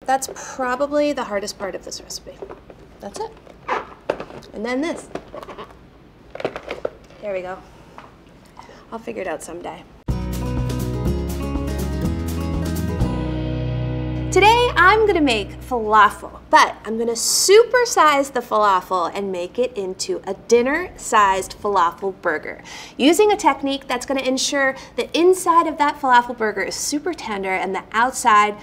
That's probably the hardest part of this recipe. That's it. And then this. There we go. I'll figure it out someday. Today I'm gonna make falafel, but I'm gonna supersize the falafel and make it into a dinner-sized falafel burger, using a technique that's gonna ensure the inside of that falafel burger is super tender and the outside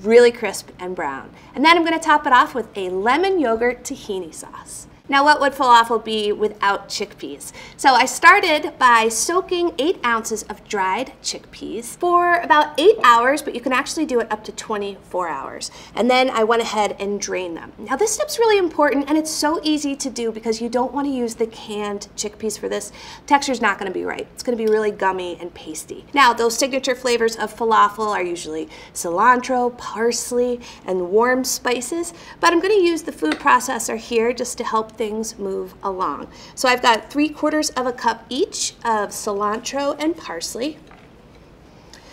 really crisp and brown. And then I'm gonna top it off with a lemon yogurt tahini sauce. Now, what would falafel be without chickpeas? So I started by soaking 8 ounces of dried chickpeas for about 8 hours, but you can actually do it up to 24 hours. And then I went ahead and drained them. Now this step's really important and it's so easy to do because you don't want to use the canned chickpeas for this. Texture's not going to be right. It's going to be really gummy and pasty. Now those signature flavors of falafel are usually cilantro, parsley, and warm spices, but I'm going to use the food processor here just to help things move along. So I've got 3/4 of a cup each of cilantro and parsley.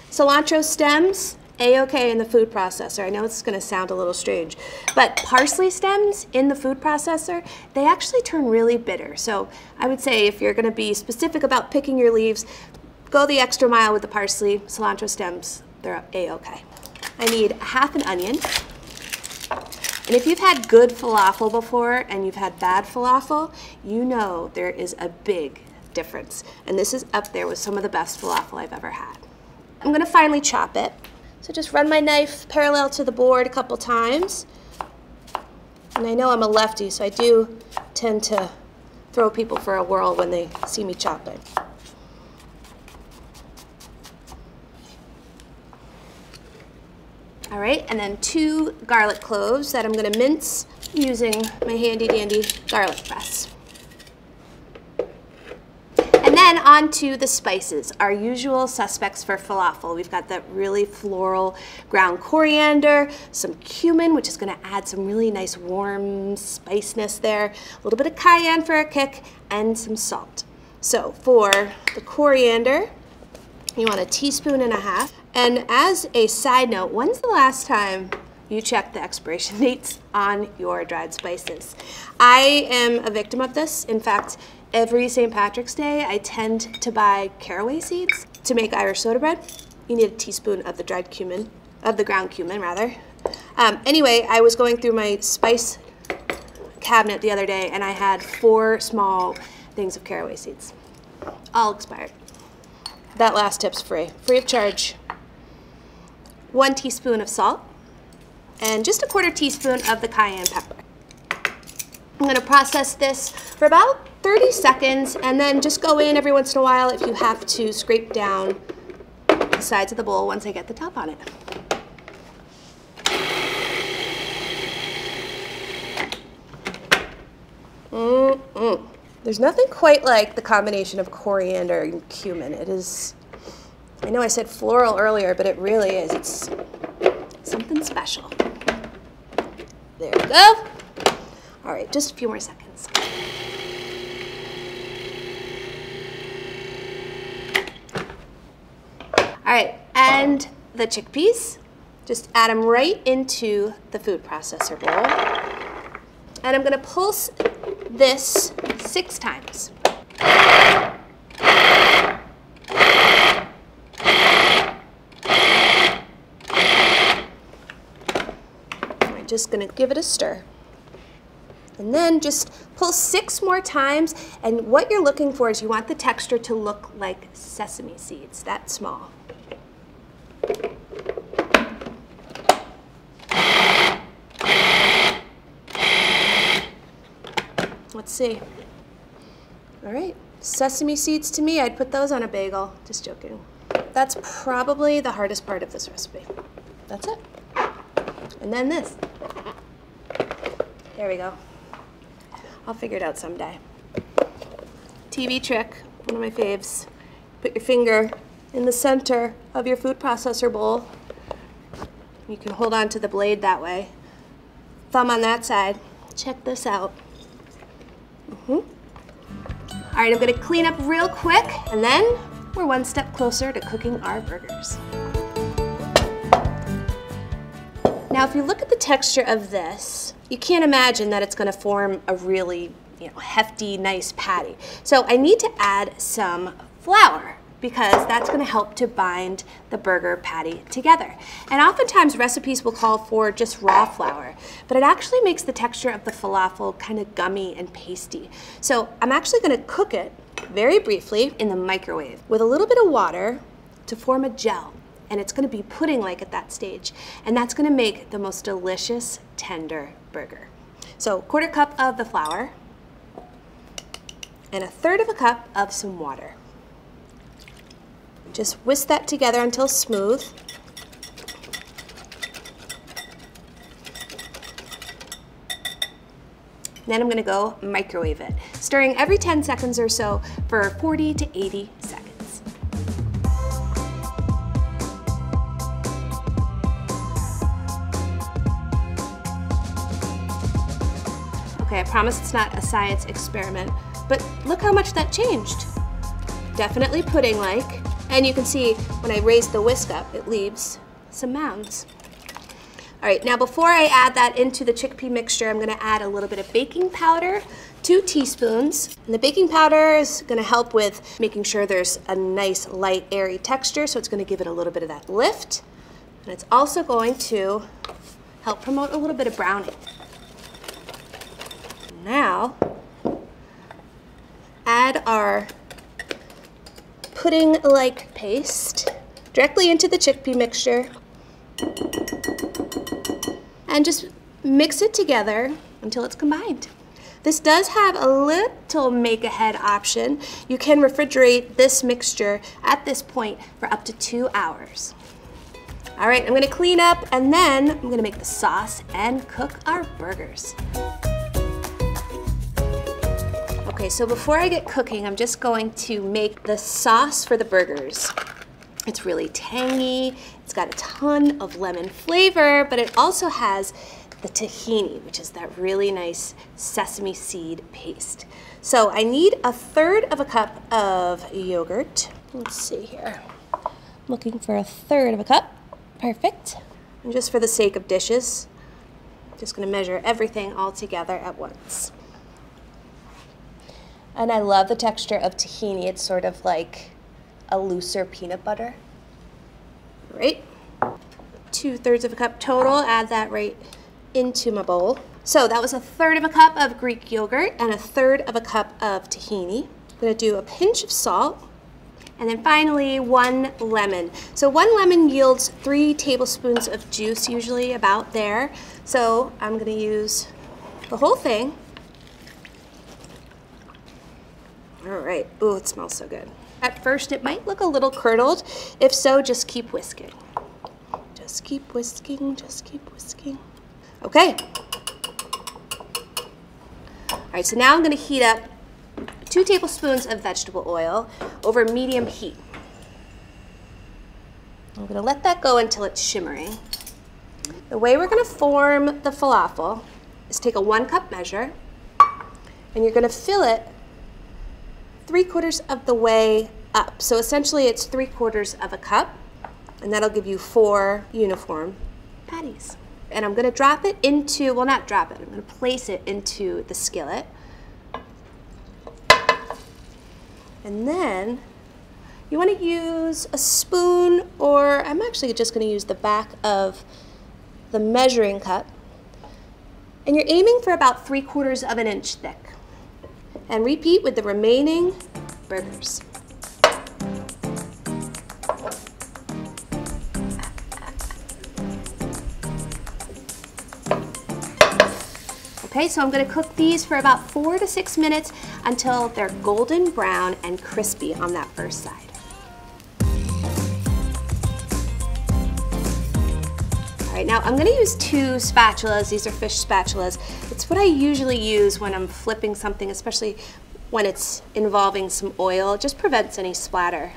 Cilantro stems, a-okay in the food processor. I know it's gonna sound a little strange, but parsley stems in the food processor, they actually turn really bitter. So I would say if you're gonna be specific about picking your leaves, go the extra mile with the parsley. Cilantro stems, they're a-okay. I need half an onion. And if you've had good falafel before and you've had bad falafel, you know there is a big difference. And this is up there with some of the best falafel I've ever had. I'm gonna finely chop it. So just run my knife parallel to the board a couple times. And I know I'm a lefty, so I do tend to throw people for a whirl when they see me chopping. All right, and then 2 garlic cloves that I'm gonna mince using my handy dandy garlic press. And then on to the spices, our usual suspects for falafel. We've got that really floral ground coriander, some cumin, which is gonna add some really nice warm spiciness there, a little bit of cayenne for a kick, and some salt. So for the coriander, you want 1.5 teaspoons. And as a side note, when's the last time you checked the expiration dates on your dried spices? I am a victim of this. In fact, every St. Patrick's Day, I tend to buy caraway seeds to make Irish soda bread. You need 1 teaspoon of the dried cumin, of the ground cumin rather. Anyway, I was going through my spice cabinet the other day and I had 4 small things of caraway seeds, all expired. That last tip's free of charge. 1 teaspoon of salt, and just 1/4 teaspoon of the cayenne pepper. I'm gonna process this for about 30 seconds, and then just go in every once in a while if you have to scrape down the sides of the bowl once I get the top on it. There's nothing quite like the combination of coriander and cumin. It is, I know I said floral earlier, but it really is. It's something special. There we go. All right, just a few more seconds. All right, and the chickpeas, just add them right into the food processor bowl. And I'm gonna pulse this 6 times. I'm just gonna give it a stir. And then just pulse 6 more times, and what you're looking for is you want the texture to look like sesame seeds, that small. Let's see. All right, sesame seeds to me, I'd put those on a bagel. Just joking. That's probably the hardest part of this recipe. That's it. And then this. There we go. I'll figure it out someday. TV trick, one of my faves. Put your finger in the center of your food processor bowl. You can hold on to the blade that way. Thumb on that side. Check this out. All right, I'm gonna clean up real quick, and then we're one step closer to cooking our burgers. Now, if you look at the texture of this, you can't imagine that it's going to form a really, hefty, nice patty. So I need to add some flour, because that's going to help to bind the burger patty together. And oftentimes recipes will call for just raw flour, but it actually makes the texture of the falafel kind of gummy and pasty. So I'm actually going to cook it very briefly in the microwave with a little bit of water to form a gel. And it's going to be pudding-like at that stage. And that's going to make the most delicious, tender burger. So 1/4 cup of the flour and 1/3 cup of some water. Just whisk that together until smooth. Then I'm going to go microwave it, stirring every 10 seconds or so for 40 to 80 seconds. Okay, I promise it's not a science experiment, but look how much that changed. Definitely pudding-like. And you can see when I raise the whisk up, it leaves some mounds. All right, now before I add that into the chickpea mixture, I'm gonna add a little bit of baking powder, 2 teaspoons. And the baking powder is gonna help with making sure there's a nice, light, airy texture, so it's gonna give it a little bit of that lift. And it's also going to help promote a little bit of browning. Now, add our pudding-like paste directly into the chickpea mixture and just mix it together until it's combined. This does have a little make-ahead option. You can refrigerate this mixture at this point for up to 2 hours. All right, I'm gonna clean up and then I'm gonna make the sauce and cook our burgers. Okay, so before I get cooking, I'm just going to make the sauce for the burgers. It's really tangy, it's got a ton of lemon flavor, but it also has the tahini, which is that really nice sesame seed paste. So I need 1/3 cup of yogurt. Let's see here. I'm looking for 1/3 cup. Perfect. And just for the sake of dishes, I'm just gonna measure everything all together at once. And I love the texture of tahini. It's sort of like a looser peanut butter. Right? 2/3 cup total. Add that right into my bowl. So that was 1/3 cup of Greek yogurt and 1/3 cup of tahini. I'm gonna do a pinch of salt. And then finally, 1 lemon. So 1 lemon yields 3 tablespoons of juice, usually about there. So I'm gonna use the whole thing. All right, ooh, it smells so good. At first, it might look a little curdled. If so, just keep whisking. Just keep whisking, just keep whisking. Okay. All right, so now I'm gonna heat up 2 tablespoons of vegetable oil over medium heat. I'm gonna let that go until it's shimmering. The way we're gonna form the falafel is take a 1 cup measure, and you're gonna fill it 3/4 of the way up. So essentially it's 3/4 cup, and that'll give you 4 uniform patties. And I'm gonna drop it into, well, not drop it, I'm gonna place it into the skillet. And then you wanna use a spoon, or I'm actually just gonna use the back of the measuring cup. And you're aiming for about 3/4 of an inch thick. And repeat with the remaining burgers. Okay, so I'm gonna cook these for about 4 to 6 minutes until they're golden brown and crispy on that first side. All right, now I'm gonna use 2 spatulas. These are fish spatulas. It's what I usually use when I'm flipping something, especially when it's involving some oil. It just prevents any splatter.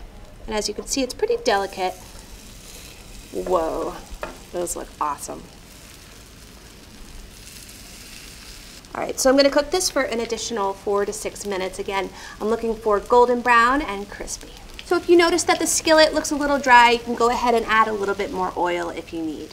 And as you can see, it's pretty delicate. Whoa, those look awesome. All right, so I'm gonna cook this for an additional 4 to 6 minutes. Again, I'm looking for golden brown and crispy. So if you notice that the skillet looks a little dry, you can go ahead and add a little bit more oil if you need.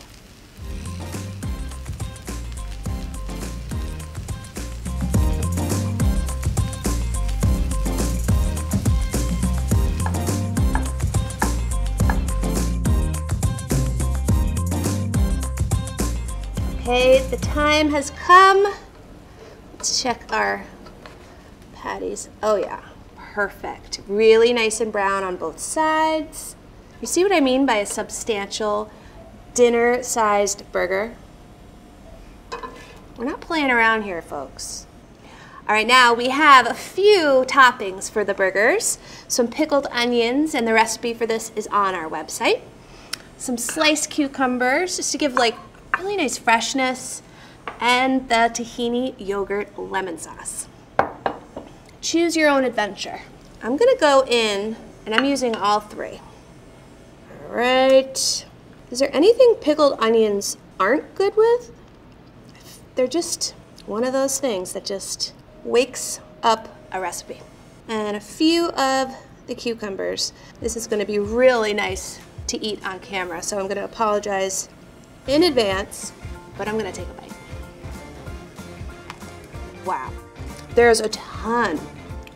Okay, the time has come. Let's check our patties. Oh yeah, perfect. Really nice and brown on both sides. You see what I mean by a substantial dinner-sized burger? We're not playing around here, folks. All right, now we have a few toppings for the burgers. Some pickled onions, and the recipe for this is on our website. Some sliced cucumbers, just to give like really nice freshness, and the tahini yogurt lemon sauce. Choose your own adventure. I'm gonna go in, and I'm using all three. All right. Is there anything pickled onions aren't good with? They're just one of those things that just wakes up a recipe. And a few of the cucumbers. This is gonna be really nice to eat on camera, so I'm gonna apologize in advance, but I'm gonna take a bite. Wow, there's a ton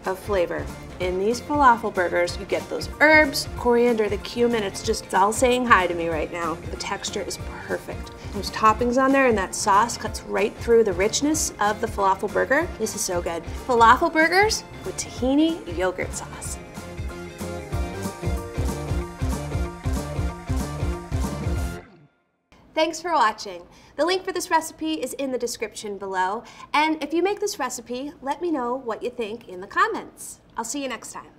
of flavor in these falafel burgers. You get those herbs, coriander, the cumin, it's all saying hi to me right now. The texture is perfect. Those toppings on there and that sauce cuts right through the richness of the falafel burger. This is so good. Falafel burgers with tahini yogurt sauce. Thanks for watching. The link for this recipe is in the description below. And if you make this recipe, let me know what you think in the comments. I'll see you next time.